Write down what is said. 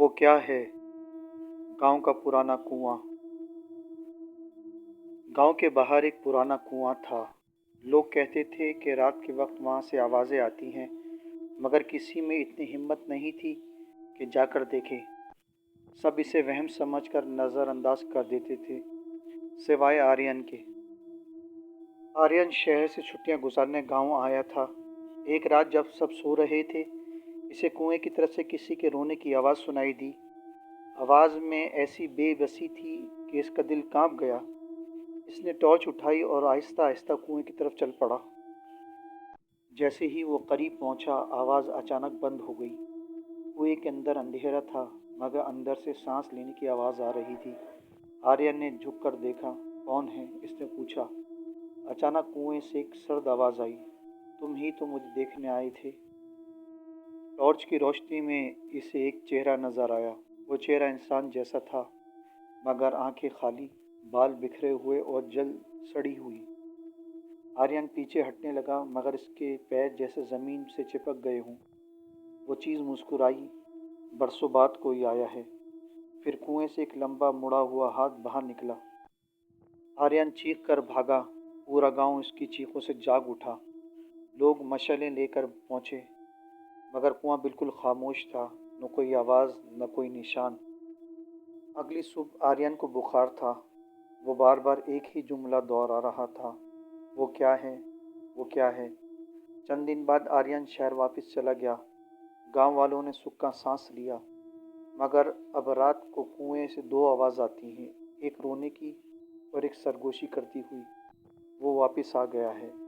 वो क्या है? गांव का पुराना कुआं। गांव के बाहर एक पुराना कुआं था। लोग कहते थे कि रात के वक्त वहां से आवाजें आती हैं, मगर किसी में इतनी हिम्मत नहीं थी कि जाकर देखे। सब इसे वहम समझकर नज़रअंदाज कर देते थे, सिवाय आर्यन के। आर्यन शहर से छुट्टियां गुजारने गांव आया था। एक रात जब सब सो रहे थे, इसे कुएं की तरफ से किसी के रोने की आवाज़ सुनाई दी। आवाज़ में ऐसी बेबसी थी कि इसका दिल कांप गया। इसने टॉर्च उठाई और आहिस्ता आहिस्ता कुएं की तरफ चल पड़ा। जैसे ही वो करीब पहुंचा, आवाज़ अचानक बंद हो गई। कुएं के अंदर अंधेरा था, मगर अंदर से सांस लेने की आवाज़ आ रही थी। आर्यन ने झुककर देखा। कौन है? इसने पूछा। अचानक कुएं से एक सर्द आवाज़ आई। तुम ही तो मुझे देखने आए थे। टॉर्च की रोशनी में इसे एक चेहरा नजर आया। वो चेहरा इंसान जैसा था, मगर आंखें खाली, बाल बिखरे हुए और जल सड़ी हुई। आर्यन पीछे हटने लगा, मगर इसके पैर जैसे ज़मीन से चिपक गए हों। वो चीज़ मुस्कुराई। बरसों बाद कोई आया है। फिर कुएं से एक लंबा मुड़ा हुआ हाथ बाहर निकला। आर्यन चीख कर भागा। पूरा गांव इसकी चीखों से जाग उठा। लोग मशालें लेकर पहुंचे, मगर कुआं बिल्कुल खामोश था। न कोई आवाज़, न कोई निशान। अगली सुबह आर्यन को बुखार था। वो बार बार एक ही जुमला दोहरा रहा था। वो क्या है? वो क्या है? चंद दिन बाद आर्यन शहर वापस चला गया। गांव वालों ने सुख का सांस लिया। मगर अब रात को कुएं से दो आवाज़ आती हैं, एक रोने की और एक सरगोशी करती हुई। वो वापस आ गया है।